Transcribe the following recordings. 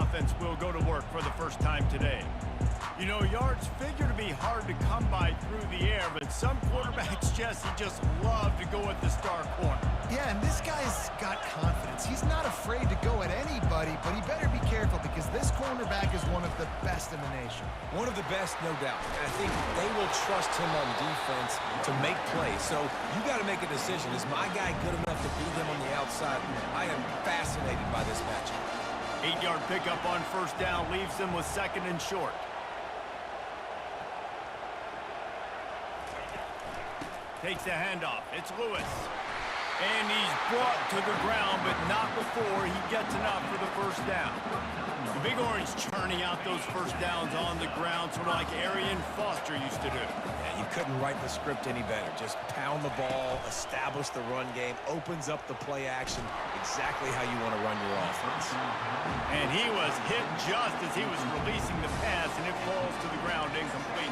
offense will go to work for the first time today. You know, yards figure to be hard to come by through the air, but some quarterbacks, Jesse, just love to go at the star corner. Yeah, and this guy's got confidence. He's not afraid to go at anybody, but he better be careful because this cornerback is one of the best in the nation. One of the best, no doubt. And I think they will trust him on defense to make plays. So you got to make a decision. Is my guy good enough to beat him on the outside? I am fascinated by this matchup. 8-yard pickup on first down leaves them with 2nd and short. Takes the handoff. It's Lewis. And he's brought to the ground, but not before he gets enough for the first down. The Big Orange churning out those first downs on the ground, sort of like Arian Foster used to do. Yeah, you couldn't write the script any better. Just pound the ball, establish the run game, opens up the play action, exactly how you want to run your offense. And he was hit just as he was releasing the pass, and it falls to the ground incomplete.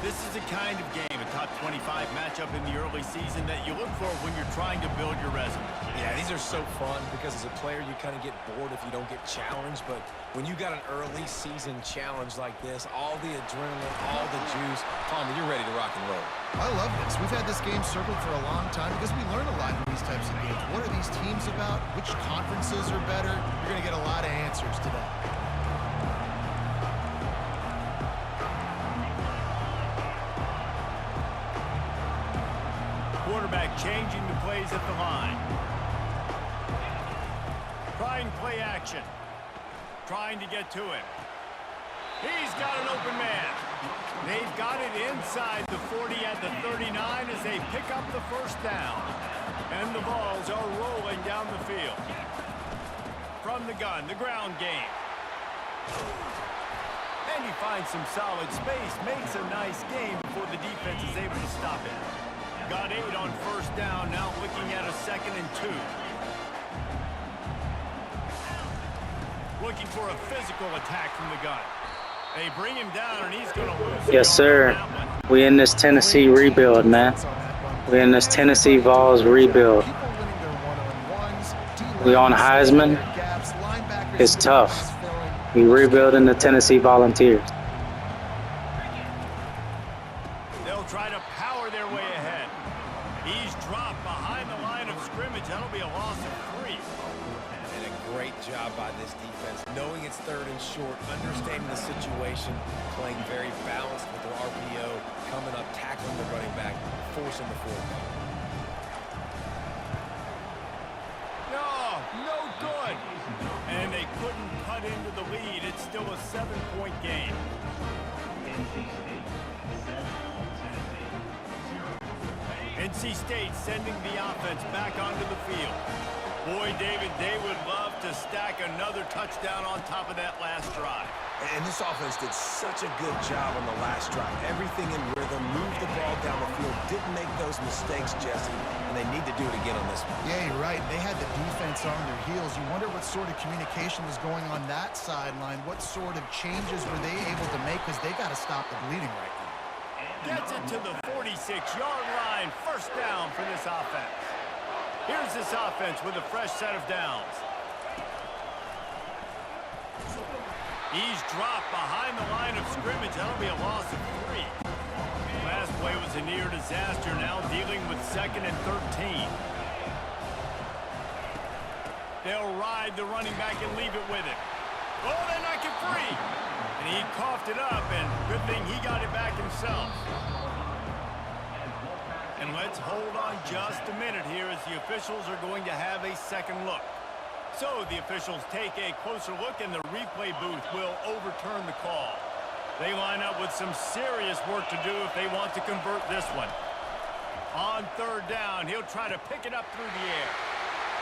This is a kind of game, a top 25 matchup in the early season that you look for when you're trying to build your resume. Yeah, these are so fun because as a player, you kind of get bored if you don't get challenged. But when you got an early season challenge like this, all the adrenaline, all the juice, Palmer, you're ready to rock and roll. I love this. We've had this game circled for a long time because we learn a lot in these types of games. What are these teams about? Which conferences are better? You're going to get a lot of answers today. Quarterback changing the plays at the line. Trying play action. Trying to get to him. He's got an open man. They've got it inside the 40 at the 39 as they pick up the first down. And the balls are rolling down the field. From the gun, the ground game. And he finds some solid space. Makes a nice game before the defense is able to stop it. Got 8 on first down, now looking at a 2nd and 2. Looking for a physical attack from the gun. They bring him down, and he's going to lose. Yes, sir. We in this Tennessee rebuild, man. We in this Tennessee Vols rebuild. We on Heisman. It's tough. We rebuilding the Tennessee Volunteers. They'll try to power their way ahead. He's dropped behind the line of scrimmage. That'll be a loss of 3. And a great job by this defense, knowing it's 3rd and short, understanding the situation, playing very balanced with their RPO, coming up, tackling the running back, forcing the 4th down. No good. And they couldn't cut into the lead. It's still a 7-point game. NC State sending the offense back onto the field. Boy, David, they would love to stack another touchdown on top of that last drive. And this offense did such a good job on the last drive. Everything in rhythm, moved the ball down the field, didn't make those mistakes, Jesse, and they need to do it again on this one. Yeah, you're right. They had the defense on their heels. You wonder what sort of communication was going on that sideline. What sort of changes were they able to make because they got to stop the bleeding right now. Gets it to the 46-yard line. First down for this offense. Here's this offense with a fresh set of downs. He's dropped behind the line of scrimmage. That'll be a loss of 3. Last play was a near disaster. Now dealing with 2nd and 13. They'll ride the running back and leave it with him. Oh, they knock it free. And he coughed it up, and good thing he got it back himself. And let's hold on just a minute here as the officials are going to have a second look. So the officials take a closer look, and the replay booth will overturn the call. They line up with some serious work to do if they want to convert this one. On 3rd down, he'll try to pick it up through the air.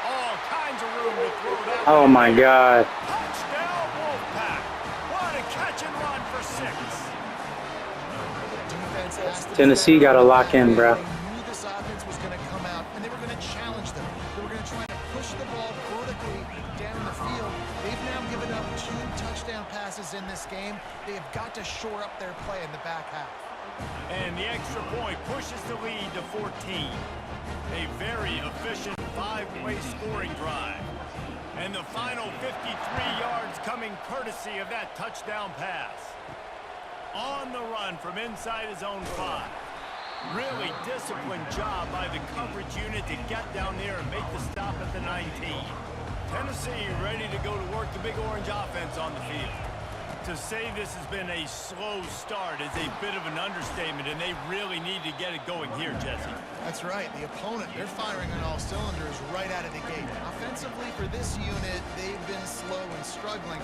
All kinds of room to throw that. Oh, my God. Touchdown, Wolfpack. What a catch and run for 6. Tennessee got to lock in, bro. They knew this offense was going to come out, and they were going to challenge them. They were going to try to push the ball vertically down the field. They've now given up 2 touchdown passes in this game. They have got to shore up their play in the back half. And the extra point pushes the lead to 14. A very efficient 5-play scoring drive. And the final 53 yards coming courtesy of that touchdown pass. On the run from inside his own 5. Really disciplined job by the coverage unit to get down there and make the stop at the 19. Tennessee ready to go to work the Big Orange offense on the field. To say this has been a slow start is a bit of an understatement, and they really need to get it going here, Jesse. That's right. The opponent, they're firing on all cylinders right out of the gate. Offensively, for this unit, they've been slow and struggling.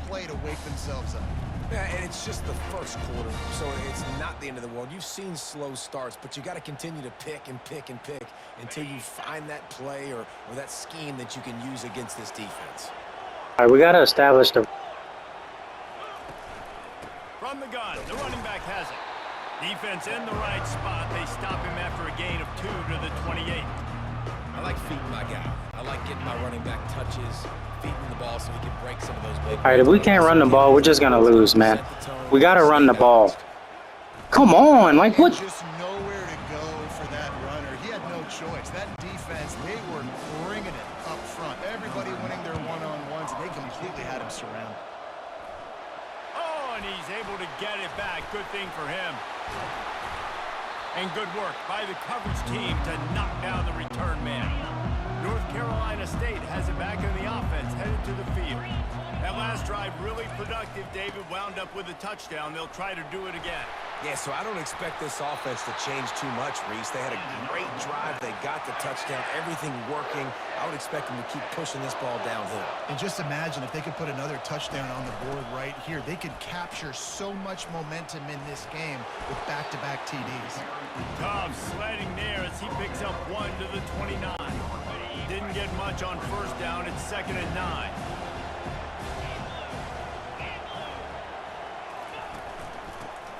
Play to wake themselves up. Yeah, and it's just the first quarter, so it's not the end of the world. You've seen slow starts, but you got to continue to pick and pick and pick until you find that play or that scheme that you can use against this defense. All right, we got to establish the... From the gun, the running back has it. Defense in the right spot. They stop him after a gain of 2 to the 28. I like feeding my guy. I like getting my running back touches, feeding the ball so he can break some of those big... All right, if we can't run the ball, we're just going to lose, man. We got to run the ball. Come on, like what? Just nowhere to go for that runner. He had no choice. That defense, they were bringing it up front. Everybody winning their one-on-ones, and they completely had him surrounded. Oh, and he's able to get it back. Good thing for him. And good work by the coverage team to knock down the return man. North Carolina State has it back in the offense, headed to the field. That last drive really productive. David wound up with a touchdown. They'll try to do it again. Yeah, so I don't expect this offense to change too much, Reese. They had a great drive. They got the touchdown. Everything working. I would expect them to keep pushing this ball downhill. And just imagine if they could put another touchdown on the board right here. They could capture so much momentum in this game with back-to-back TDs. Tough sledding there as he picks up 1 to the 29. Didn't get much on first down. It's 2nd and 9.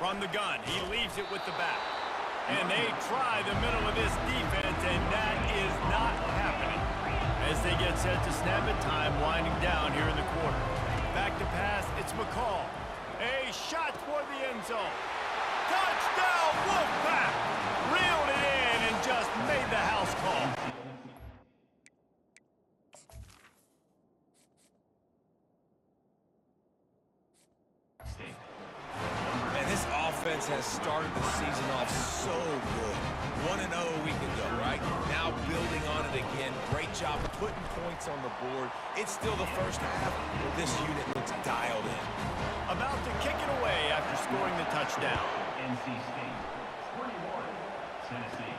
From the gun, he leaves it with the back. And they try the middle of this defense, and that is not happening. As they get set to snap it, time winding down here in the quarter. Back to pass, it's McCall. A shot toward the end zone. Touchdown, Wolfpack! Reeled it in and just made the house call. Has started the season off so good. 1-0 a week ago, right? Now building on it again. Great job putting points on the board. It's still the first half, but this unit looks dialed in. About to kick it away after scoring the touchdown. NC State, 41, Tennessee.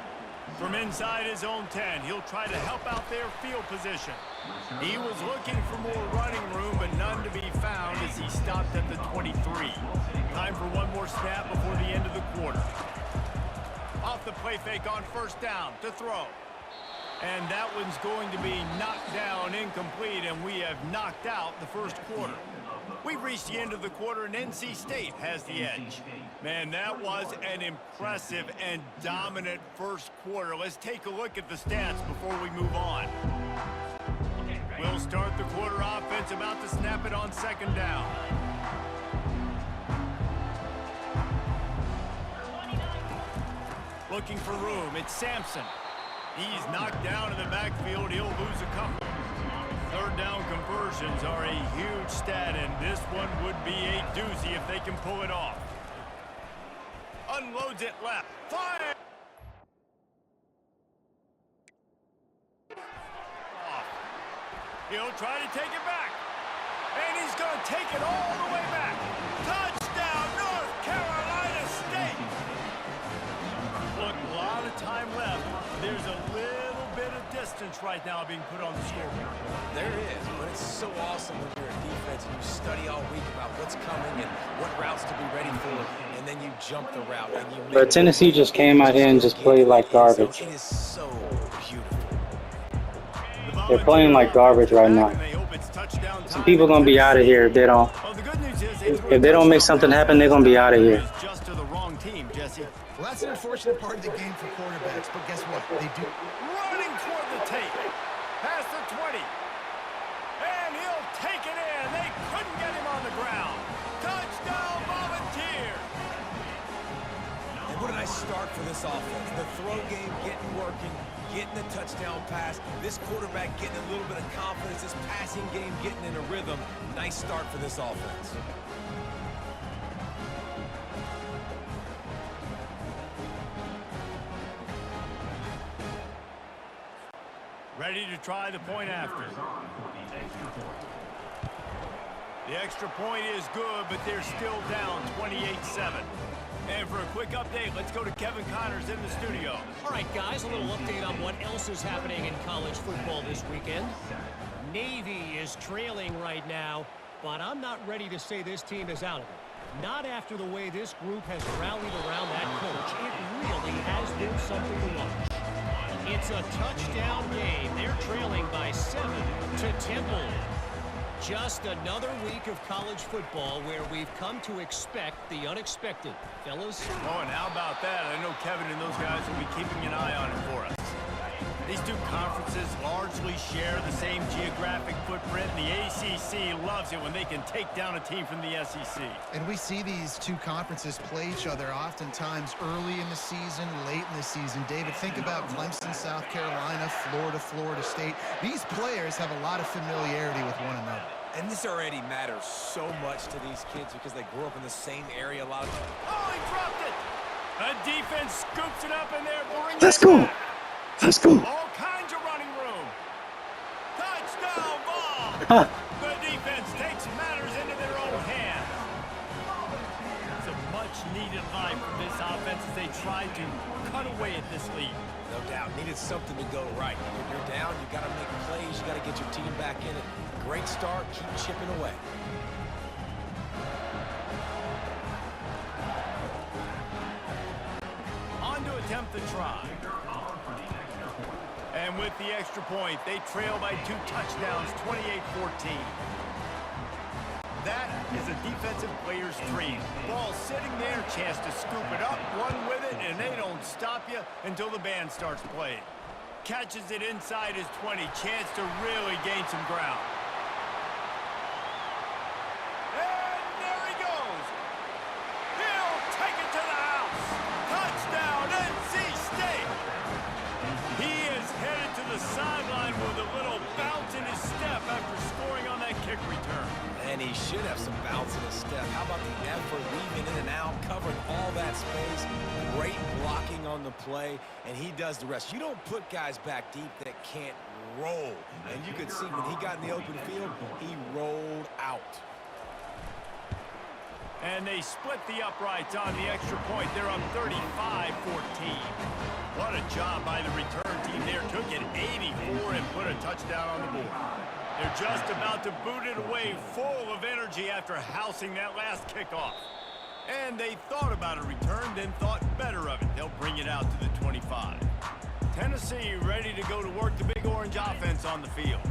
From inside his own 10, he'll try to help out their field position. He was looking for more running room, but none to be found as he stopped at the 23. Time for one more snap before the end of the quarter. Off the play fake on first down to throw. And that one's going to be knocked down incomplete, and we have knocked out the first quarter. We've reached the end of the quarter, and NC State has the edge. Man, that was an impressive and dominant first quarter. Let's take a look at the stats before we move on. We'll start the quarter offense, about to snap it on 2nd down. Looking for room, it's Sampson. He's knocked down in the backfield, he'll lose a couple. 3rd down conversions are a huge stat, and this one would be a doozy if they can pull it off. Unloads it left. Fire! He'll try to take it back. And he's going to take it all the way back. Touchdown, North Carolina State! Look, a lot of time left. There's a little bit of distance right now being put on the scoreboard. There is, but it's so awesome when you're a defense and you study all week about what's coming and what routes to be ready for, and then you jump the route. And you But Tennessee just came out here and just played like garbage. It is so beautiful. They're playing like garbage right now. Some people gonna be out of here if they don't. If they don't make something happen, they're gonna be out of here. Just to the wrong team, Jesse. Well, that's an unfortunate part of the game for quarterbacks, but guess what? They do. Running toward the tape. Past the 20. And he'll take it in. They couldn't get him on the ground. Touchdown, Volunteers. nice start for this offense. The throw game getting working, getting the touchdown pass. This quarterback getting a little bit of confidence. This passing game getting in a rhythm. Nice start for this offense. Ready to try the point after. The extra point is good, but they're still down 28-7. And for a quick update, let's go to Kevin Connors in the studio. All right, guys, a little update on what else is happening in college football this weekend. Navy is trailing right now, but I'm not ready to say this team is out of it. Not after the way this group has rallied around that coach. It really has been something to watch. It's a touchdown game. They're trailing by 7 to Temple. Just another week of college football where we've come to expect the unexpected. Fellas? Oh, and how about that? I know Kevin and those guys will be keeping an eye on it for us. These two conferences largely share the same geographic footprint, and the ACC loves it when they can take down a team from the SEC. And we see these two conferences play each other oftentimes early in the season, late in the season. David, think about Clemson, South Carolina, Florida, Florida State. These players have a lot of familiarity with one another. And this already matters so much to these kids because they grew up in the same area a lot of times. Oh, he dropped it! The defense scoops it up in there. Let's go! Let's go! All kinds of running room. Touchdown ball! The defense takes matters into their own hands. It's a much-needed line from this offense as they try to cut away at this lead. No doubt, needed something to go right. When you're down, you got to make plays. You got to get your team back in it. Great start, keep chipping away. On to attempt the try. And with the extra point, they trail by 2 touchdowns, 28-14. That is a defensive player's dream. Ball sitting there, chance to scoop it up, run with it, and they don't stop you until the band starts playing. Catches it inside his 20, chance to really gain some ground. And there he goes. He'll take it to the house. Touchdown, NC State. He is headed to the sideline with a little bounce in his step after scoring on that kick return. And he should have some bounce in his step. How about the effort, weaving in and out, covering all that space. Great blocking on the play, and he does the rest. You don't put guys back deep that can't roll. And you could see when he got in the open field, he rolled out. And they split the uprights on the extra point. They're up 35-14. What a job by the return team there. Took it 84 and put a touchdown on the board. They're just about to boot it away, full of energy after housing that last kickoff. And they thought about a return, then thought better of it. They'll bring it out to the 25. Tennessee ready to go to work the Big Orange offense on the field.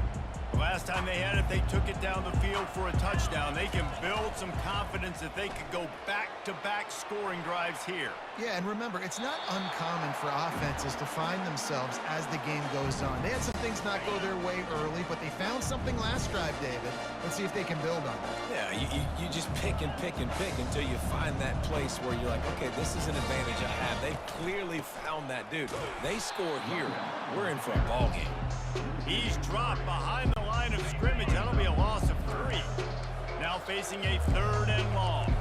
The last time they had it, they took it down the field for a touchdown. They can build some confidence that they could go back-to-back scoring drives here. Yeah, and remember, it's not uncommon for offenses to find themselves as the game goes on. They had some things not go their way early, but they found something last drive, David. Let's see if they can build on it. Yeah, you just pick and pick and pick until you find that place where you're like, okay, this is an advantage I have. They clearly found that dude. They score here. We're in for a ball game. He's dropped behind the line of scrimmage. That'll be a loss of 3. Now facing a 3rd and long.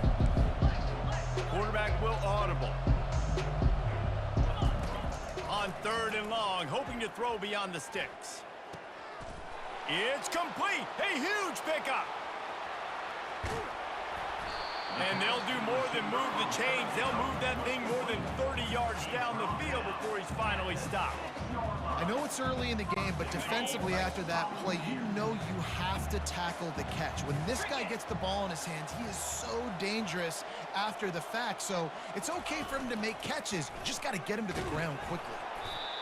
Quarterback will audible. On 3rd and long, hoping to throw beyond the sticks. It's complete. A huge pickup. And they'll do more than move the chains. They'll move that thing more than 30 yards down the field before he's finally stopped. I know it's early in the game, but defensively after that play, you know you have to tackle the catch. When this guy gets the ball in his hands, he is so dangerous after the fact. So it's okay for him to make catches. You just got to get him to the ground quickly.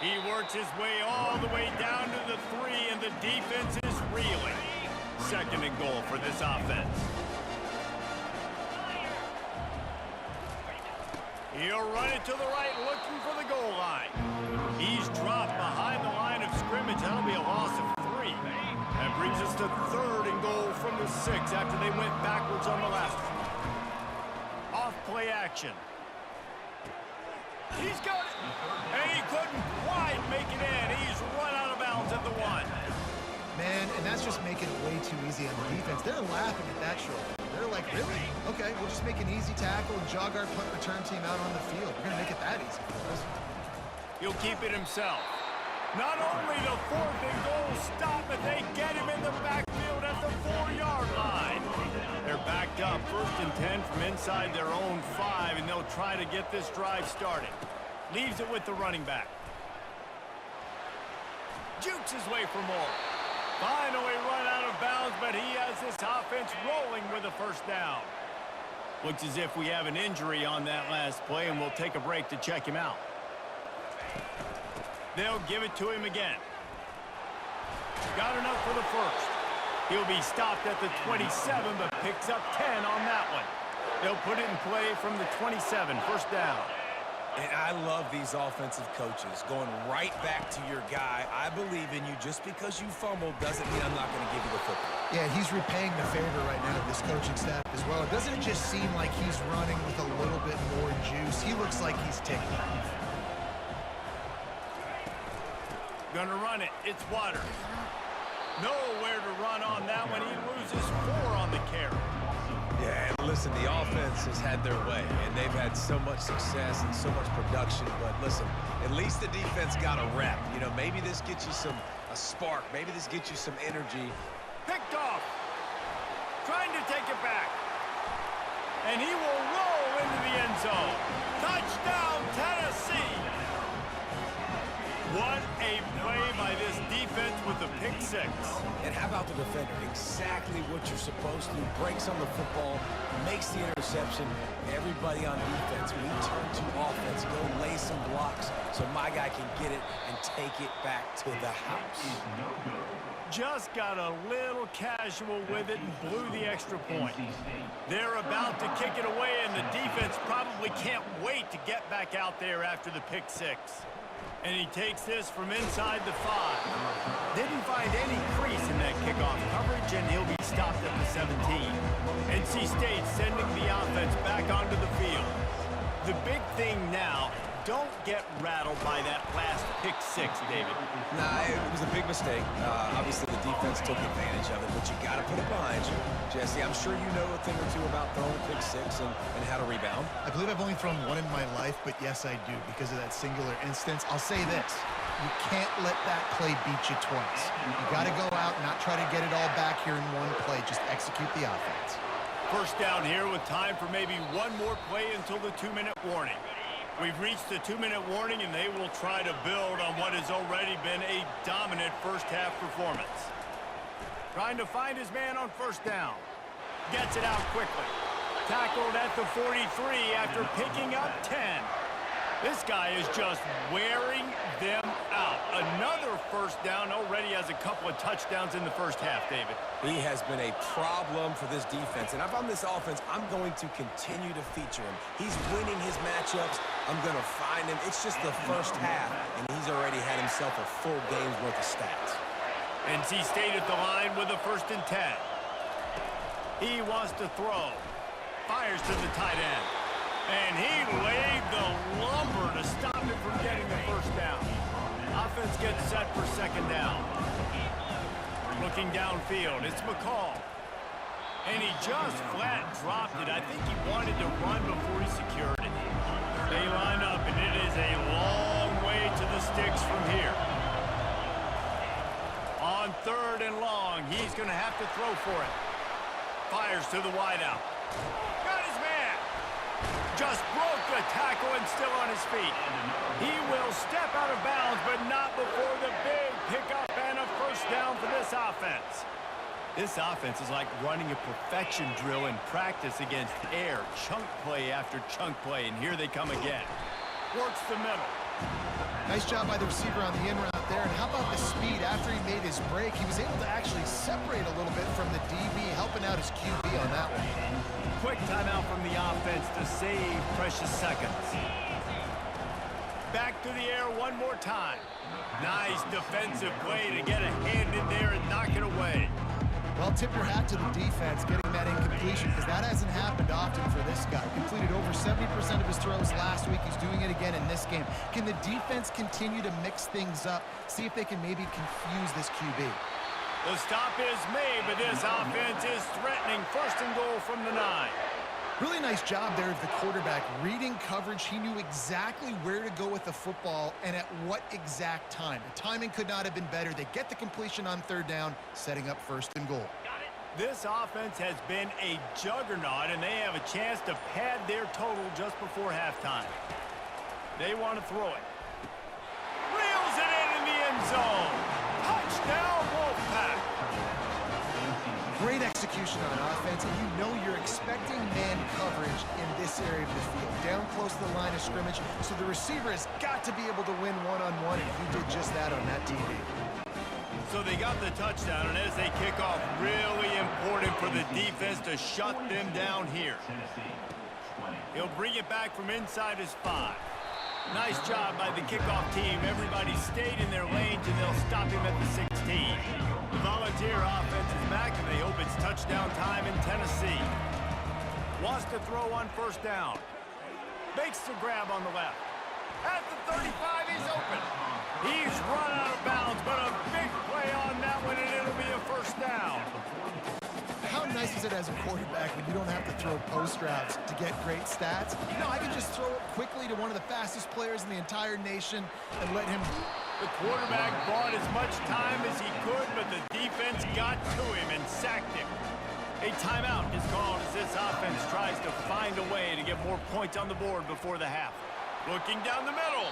He works his way all the way down to the 3, and the defense is reeling. 2nd and goal for this offense. He'll run it to the right, looking for the goal line. He's dropped behind the line of scrimmage. That'll be a loss of 3. That brings us to 3rd and goal from the 6 after they went backwards on the last one. Off play action. He's got it. And he couldn't quite make it in. He's run out of bounds at the 1. Man, and that's just making it way too easy on the defense. They're laughing at that short. They're like, really? Okay, we'll just make an easy tackle and jog our punt return team out on the field. We're going to make it that easy for us. He'll keep it himself. Not only the 4th and goal stop, but they get him in the backfield at the 4-yard line. They're backed up 1st and 10 from inside their own 5, and they'll try to get this drive started. Leaves it with the running back. Jukes his way for more. Finally run out of bounds, but he has this offense rolling with a 1st down. Looks as if we have an injury on that last play, and we'll take a break to check him out. They'll give it to him again. Got enough for the 1st. He'll be stopped at the 27, but picks up 10 on that one. They'll put it in play from the 27, 1st down. And I love these offensive coaches going right back to your guy. I believe in you. Just because you fumbled doesn't mean I'm not going to give you the football. Yeah, he's repaying the favor right now to this coaching staff as well. It doesn't just seem like he's running with a little bit more juice. He looks like he's ticking off. Gonna run it. It's Waters. Nowhere to run on that one. He loses 4 on the carry. Yeah, and listen, the offense has had their way, and they've had so much success and so much production. But listen, at least the defense got a rep. You know, maybe this gets you a spark. Maybe this gets you some energy. Picked off. Trying to take it back. And he will roll into the end zone. Touchdown, Tennessee. What a play by this defense with the pick 6. And how about the defender? Exactly what you're supposed to do. Breaks on the football, makes the interception. Everybody on defense, we turn to offense, go lay some blocks so my guy can get it and take it back to the house. Just got a little casual with it and blew the extra point. They're about to kick it away, and the defense probably can't wait to get back out there after the pick 6. And he takes this from inside the 5. Didn't find any crease in that kickoff coverage, and he'll be stopped at the 17. NC State sending the offense back onto the field. The big thing now, don't get rattled by that last pick 6, David. Nah, it was a big mistake. Obviously, the defense took advantage of it, but you got to put it behind you. Jesse, I'm sure you know a thing or two about throwing pick 6 and how to rebound. I believe I've only thrown 1 in my life, but yes, I do, because of that singular instance. I'll say this. You can't let that play beat you twice. You got to go out and not try to get it all back here in one play. Just execute the offense. 1st down here with time for maybe one more play until the 2-minute warning. We've reached the 2-minute warning, and they will try to build on what has already been a dominant 1st half performance. Trying to find his man on 1st down. Gets it out quickly. Tackled at the 43 after picking up 10. This guy is just wearing them out. Another 1st down, already has a couple of touchdowns in the 1st half, David. He has been a problem for this defense. And if I'm this offense, I'm going to continue to feature him. He's winning his matchups. I'm going to find him. It's just the 1st half, and he's already had himself a full game's worth of stats. NC State at the line with a 1st and 10. He wants to throw. Fires to the tight end. And he laid the lumber to stop him from getting the 1st down. Offense gets set for 2nd down. Looking downfield, it's McCall. And he just flat dropped it. I think he wanted to run before he secured it. They line up, and it is a long way to the sticks from here. On 3rd and long, he's going to have to throw for it. Fires to the wideout. Got his man. Just broke the tackle and still on his feet. He will step out of bounds, but not before the big pickup and a 1st down for this offense. This offense is like running a perfection drill in practice against air, chunk play after chunk play, and here they come again. Works the middle. Nice job by the receiver on the in route there. And how about the speed after he made his break? He was able to actually separate a little bit from the DB, helping out his QB on that one. Quick timeout from the offense to save precious seconds. Back to the air one more time. Nice defensive play to get a hand in there and knock it away. Well, tip your hat to the defense getting that incompletion because that hasn't happened often for this guy. Completed over 70% of his throws last week. He's doing it again in this game. Can the defense continue to mix things up? See if they can maybe confuse this QB. The stop is made, but this offense is threatening. First and goal from the 9. Really nice job there of the quarterback. Reading coverage, he knew exactly where to go with the football and at what exact time. The timing could not have been better. They get the completion on 3rd down, setting up 1st and goal. This offense has been a juggernaut, and they have a chance to pad their total just before halftime. They want to throw it. Reels it in the end zone. Touchdown, Wolfpack. Great execution on offense, and you know you're expecting man coverage in this area of the field, down close to the line of scrimmage, so the receiver has got to be able to win one-on-one, and he did just that on that TV. So they got the touchdown, and as they kick off, really important for the defense to shut them down here. He'll bring it back from inside his 5. Nice job by the kickoff team. Everybody stayed in their lanes, and they'll stop him at the 16. The Volunteer offense is back, and they hope it's touchdown time in Tennessee. Wants to throw on 1st down. Makes the grab on the left. At the 35, he's open. He's run out of bounds, but a big play on that one, and it'll be a 1st down. How nice is it as a quarterback when you don't have to throw post routes to get great stats? No, I can just throw it quickly to one of the fastest players in the entire nation and let him... The quarterback bought as much time as he could, but the defense got to him and sacked him. A timeout is called as this offense tries to find a way to get more points on the board before the half. Looking down the middle.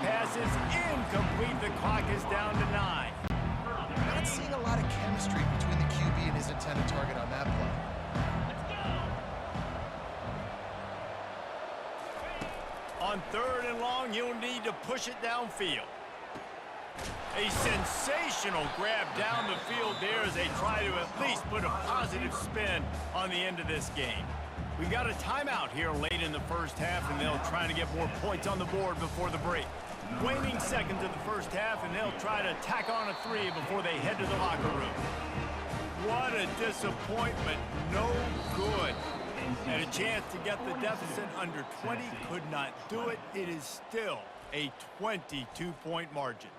Pass is incomplete. The clock is down to 9. Not seeing a lot of chemistry between the QB and his intended target on that play. On 3rd and long, you'll need to push it downfield. A sensational grab down the field there as they try to at least put a positive spin on the end of this game. We got a timeout here late in the 1st half, and they'll try to get more points on the board before the break. Waning seconds of the 1st half, and they'll try to tack on a 3 before they head to the locker room. What a disappointment. No good. And a chance to get the deficit under 20. Could not do it. It is still a 22-point margin.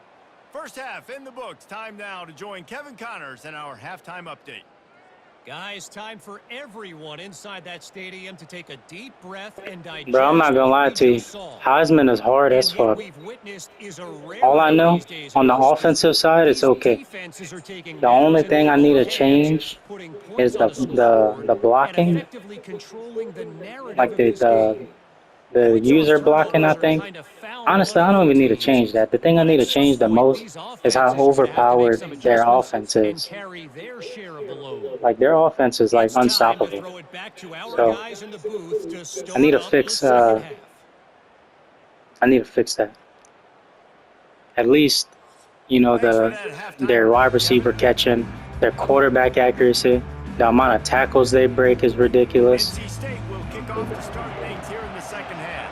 1st half in the books. Time now to join Kevin Connors in our halftime update. Guys, time for everyone inside that stadium to take a deep breath and digest. Bro, I'm not gonna lie to you. Heisman is hard as fuck. All I know, on the offensive side, it's okay. The only thing I need to change is the blocking, like the user blocking, I think. Honestly, I don't even need to change that. The thing I need to change the most is how overpowered their offense is. Like, their offense is, like, unstoppable. So, I need to fix that. At least, you know, their wide receiver catching, their quarterback accuracy, the amount of tackles they break is ridiculous. NC State will kick off to start things here in the 2nd half.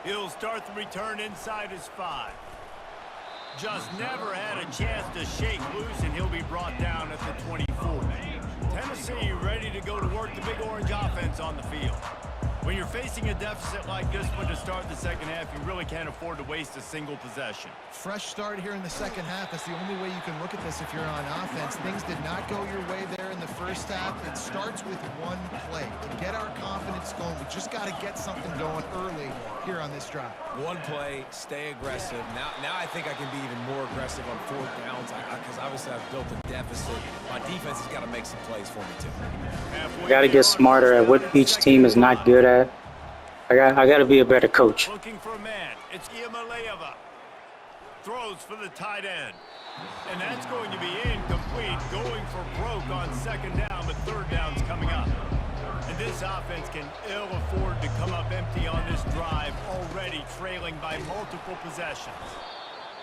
He'll start the return inside his 5. Just never had a chance to shake loose, and he'll be brought down at the 24. Tennessee ready to go to work the Big Orange offense on the field. When you're facing a deficit like this one to start the 2nd half, you really can't afford to waste a single possession. Fresh start here in the 2nd half. That's the only way you can look at this if you're on offense. Things did not go your way there in the 1st half. It starts with one play. To get our confidence going, we just got to get something going early here on this drive. One play, stay aggressive. Now I think I can be even more aggressive on 4th downs because obviously I've built a deficit. My defense has got to make some plays for me too. Got to get smarter at what each team is not good at. I got to be a better coach. Looking for a man. It's Iamaleava. Throws for the tight end. And that's going to be incomplete. Going for broke on 2nd down, but 3rd down's coming up. And this offense can ill afford to come up empty on this drive, already trailing by multiple possessions.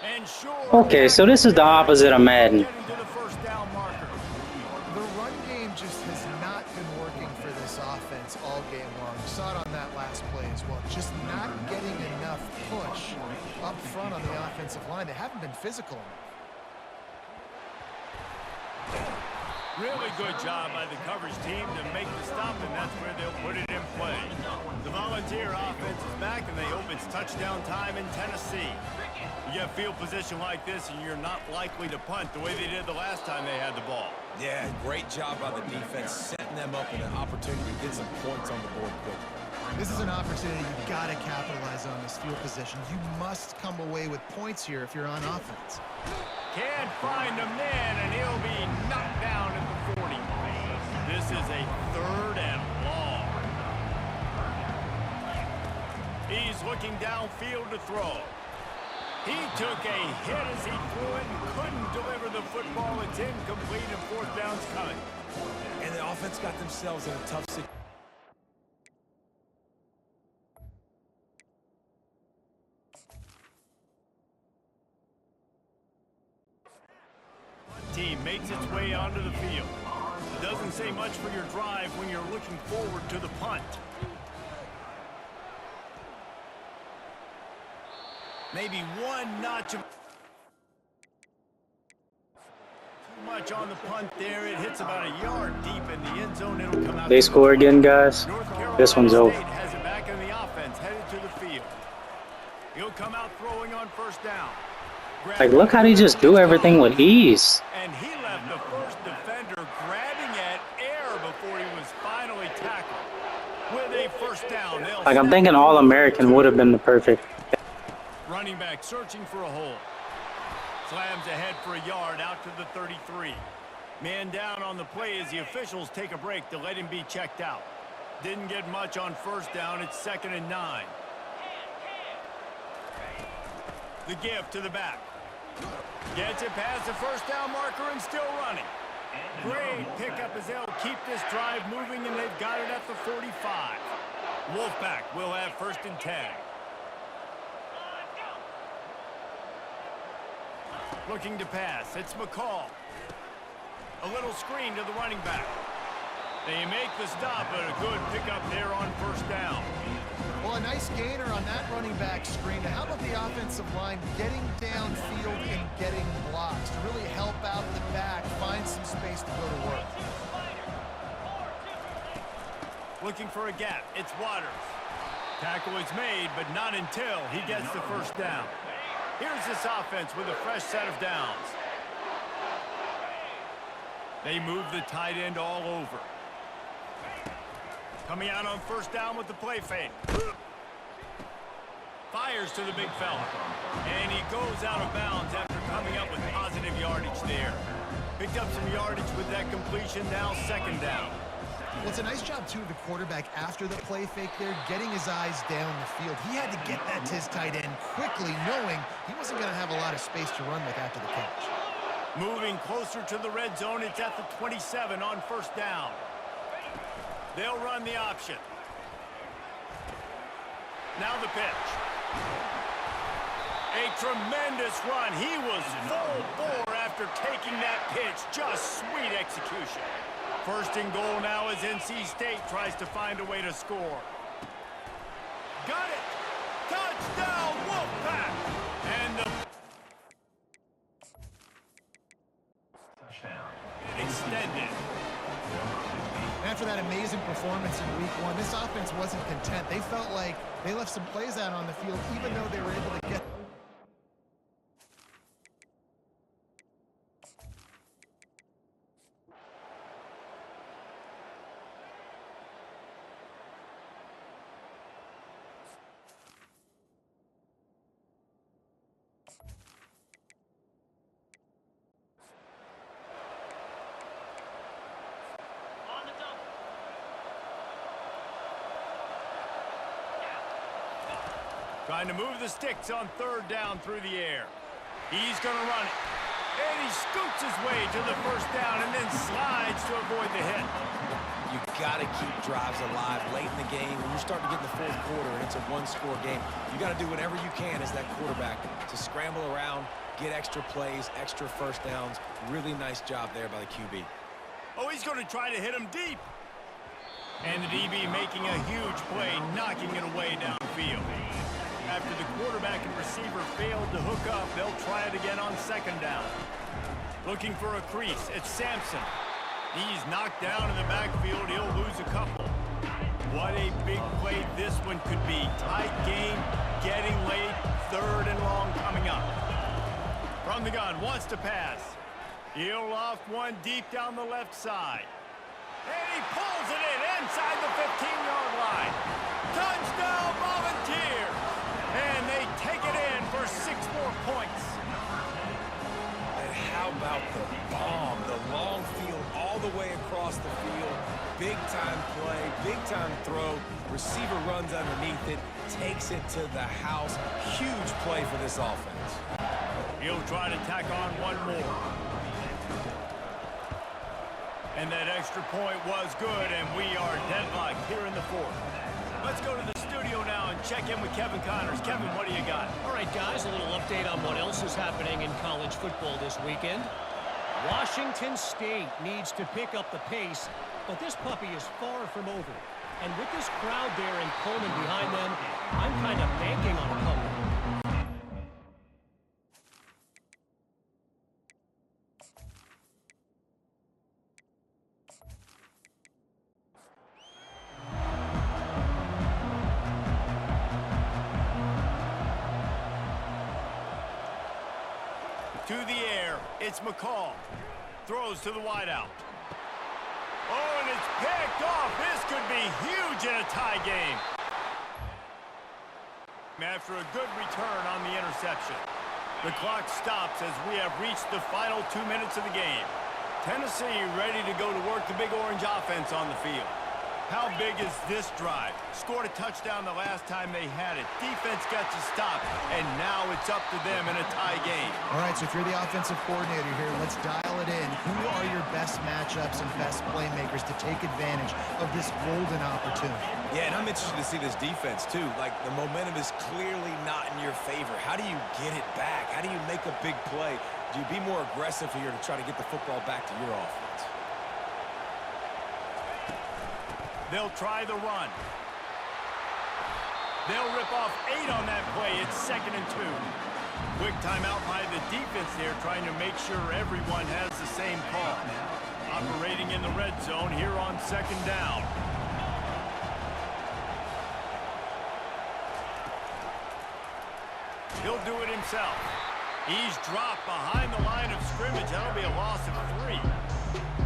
And sure, Okay, so this is the opposite of Madden. getting to the 1st down marker. The run game just has not been working for this offense all game long. You saw it on that last play as well. Just not getting enough push up front on the offensive line. They haven't been physical enough. Really good job by the coverage team to make the stop, and that's where they'll put it in play. The Volunteer offense is back, and they hope it's touchdown time in Tennessee. You get field position like this, and you're not likely to punt the way they did the last time they had the ball. Yeah, great job by the defense, setting them up with an opportunity to get some points on the board quickly. This is an opportunity you've got to capitalize on this field position. You must come away with points here if you're on offense. Can't find a man, and he'll be knocked down at the 40. This is a 3rd and long. He's looking downfield to throw. He took a hit as he threw it and couldn't deliver the football. It's incomplete, and 4th down's coming. And the offense got themselves in a tough situation. Team makes its way onto the field. It doesn't say much for your drive when you're looking forward to the punt. Maybe one notch of too much on the punt there. It hits about a yard deep in the end zone. It'll come out. They score again, guys. This one's over. State has it back in the offense, headed to the field. He'll come out throwing on 1st down. Like, look how they just do everything with ease. And he left the first defender grabbing at air before he was finally tackled. With a 1st down, Like, I'm thinking All-American would have been the perfect. running back searching for a hole. Slams ahead for a yard out to the 33. Man down on the play as the officials take a break to let him be checked out. Didn't get much on 1st down. It's 2nd and 9. The give to the back. Gets it past the 1st down marker and still running. Great pickup as they'll keep this drive moving, and they've got it at the 45. Wolfpack will have 1st and 10. Looking to pass. It's McCall. A little screen to the running back. They make the stop, but a good pickup there on 1st down. Well, a nice gainer on that running back screen. How about the offensive line getting downfield and getting blocks to really help out the back, find some space to go to work? Looking for a gap. It's Waters. Tackle is made, but not until he gets the 1st down. Here's this offense with a fresh set of downs. They move the tight end all over. Coming out on 1st down with the play fake. Fires to the big fella. And he goes out of bounds after coming up with positive yardage there. Picked up some yardage with that completion, now 2nd down. Well, it's a nice job, too, of the quarterback after the play fake there, getting his eyes down the field. He had to get that to his tight end quickly, knowing he wasn't going to have a lot of space to run with after the catch. Moving closer to the red zone, it's at the 27 on 1st down. They'll run the option. Now the pitch. A tremendous run. He was full bore after taking that pitch. Just sweet execution. 1st and goal now as NC State tries to find a way to score. Got it! Touchdown, Wolfpack! And the extended. After that amazing performance in week 1, this offense wasn't content. They felt like they left some plays out on the field, even though they were able to get... Trying to move the sticks on 3rd down through the air. He's going to run it. And he scoots his way to the 1st down and then slides to avoid the hit. You got to keep drives alive late in the game. When you're starting to get in the 4th quarter and it's a 1-score game, you got to do whatever you can as that quarterback to scramble around, get extra plays, extra 1st downs. Really nice job there by the QB. Oh, he's going to try to hit him deep. And the DB making a huge play, knocking it away downfield. After the quarterback and receiver failed to hook up, they'll try it again on 2nd down. Looking for a crease. It's Sampson. He's knocked down in the backfield. He'll lose a couple. What a big play this one could be. Tight game, getting late, 3rd and long coming up. From the gun, wants to pass. He'll loft one deep down the left side. And he pulls it in inside the 15-yard line. Touchdown, Volunteers! And they take it in for 6 more points. And how about the bomb? The long field all the way across the field. Big-time play, big-time throw. Receiver runs underneath it, takes it to the house. Huge play for this offense. He'll try to tack on one more. And that extra point was good, and we are deadlocked here in the 4th. Let's go to the studio now and check in with Kevin Connors. Kevin, what do you got? All right, guys, a little update on what else is happening in college football this weekend. Washington State needs to pick up the pace, but this puppy is far from over. And with this crowd there in Pullman behind them, I'm kind of banking on a comeback. To the air, it's McCall. Throws to the wideout. Oh, and it's picked off. This could be huge in a tie game. After a good return on the interception. The clock stops as we have reached the final 2 minutes of the game. Tennessee ready to go to work the Big Orange offense on the field. How big is this drive? Scored a touchdown the last time they had it. Defense gets a stop, and now it's up to them in a tie game. All right, so if you're the offensive coordinator here, let's dial it in. Who are your best matchups and best playmakers to take advantage of this golden opportunity? Yeah, and I'm interested to see this defense, too. Like, the momentum is clearly not in your favor. How do you get it back? How do you make a big play? Do you be more aggressive here to try to get the football back to your offense? They'll try the run. They'll rip off 8 on that play. It's 2nd and 2. Quick timeout by the defense there, trying to make sure everyone has the same call. Operating in the red zone here on 2nd down. He'll do it himself. He's dropped behind the line of scrimmage. That'll be a loss of 3.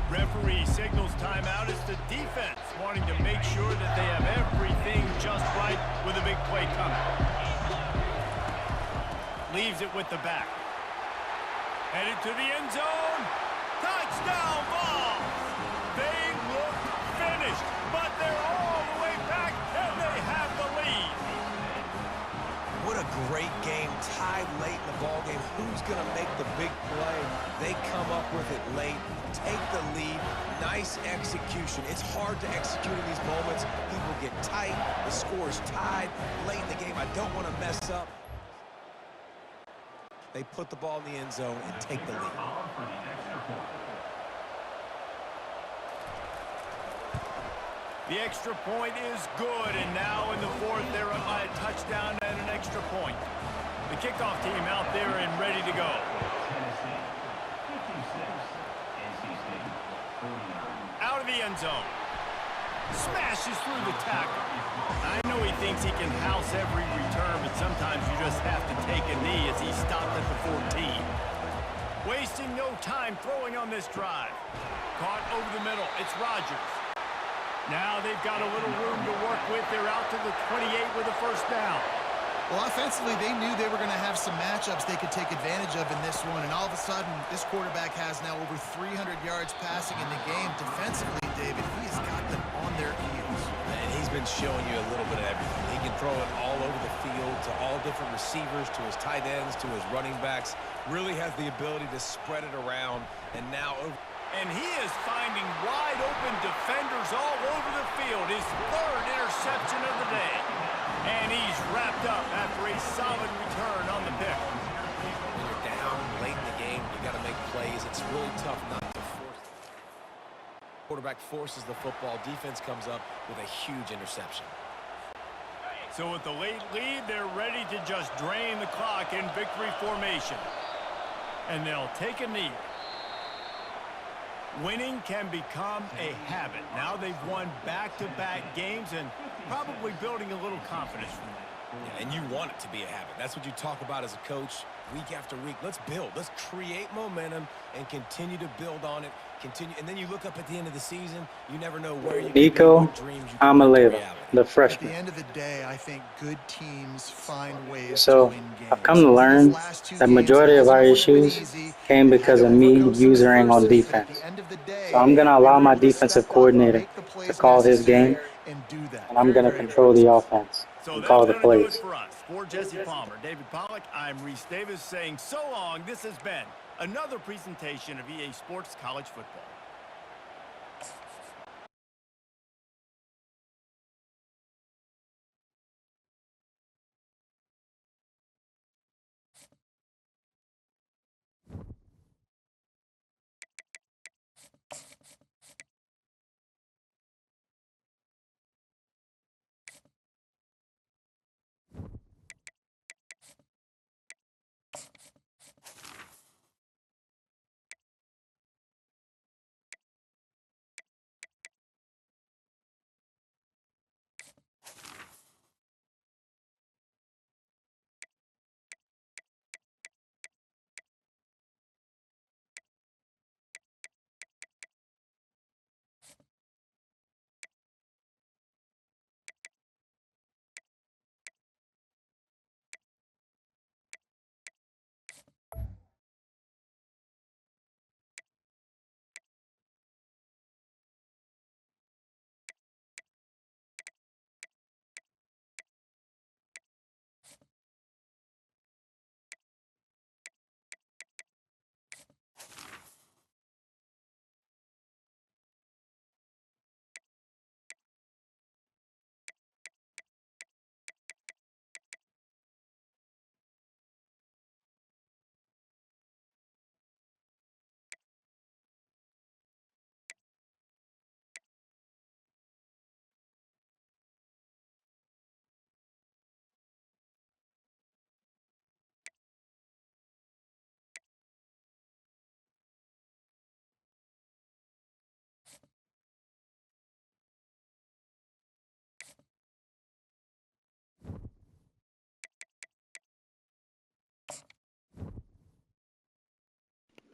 Referee signals timeout. It's the defense wanting to make sure that they have everything just right with a big play coming. Leaves it with the back. Headed to the end zone. Touchdown ball. They look finished, but they're all the way back, and they have the lead. What a great game, tied late in the ballgame. Who's going to make the big play? They come up with it late, take the lead. Nice execution. It's hard to execute in these moments. People get tight. The score is tied late in the game. I don't want to mess up. They put the ball in the end zone and take the lead. The extra point is good, and now in the 4th, they're up by a touchdown and an extra point. The kickoff team out there and ready to go. Out of the end zone. Smashes through the tackle. I know he thinks he can house every return, but sometimes you just have to take a knee as he stopped at the 14. Wasting no time throwing on this drive. Caught over the middle. It's Rodgers. Now they've got a little room to work with. They're out to the 28 with a first down. Well, offensively, they knew they were going to have some matchups they could take advantage of in this one, and all of a sudden, this quarterback has now over 300 yards passing in the game. Defensively, David, he's got them on their heels. And he's been showing you a little bit of everything. He can throw it all over the field to all different receivers, to his tight ends, to his running backs. Really has the ability to spread it around, and now over. And he is finding wide-open defenders all over the field. His 3rd interception of the day. And he's wrapped up after a solid return on the pick. When you're down late in the game, you got to make plays. It's really tough not to force. Quarterback forces the football. Defense comes up with a huge interception. So with the late lead, they're ready to just drain the clock in victory formation. And they'll take a knee. Winning can become a habit. Now they've won back-to-back games and probably building a little confidence from that. Yeah, and you want it to be a habit. That's what you talk about as a coach week after week. Let's build. Let's create momentum and continue to build on it. And then you look up at the end of the season, you never know where you Nico Amaleva, the At freshman. the end of the day, I think good teams find ways So to win games. I've come to learn that majority of our issues came because of me usering on defense. So I'm going to allow my defensive coordinator to call his game, and I'm going to control the offense So and that's call the going to do it plays. for us. For Jesse Palmer, David Pollack, I'm Reese Davis saying so long. This has been another presentation of EA Sports College Football.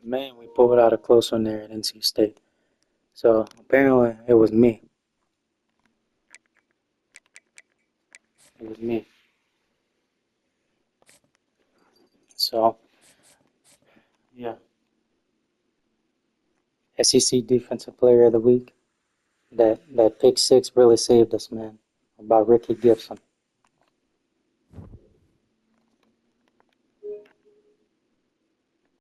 Man, we pulled out a close one there at NC State. So apparently it was me. It was me. So, yeah. SEC Defensive Player of the Week. That pick six really saved us, man. About Ricky Gibson.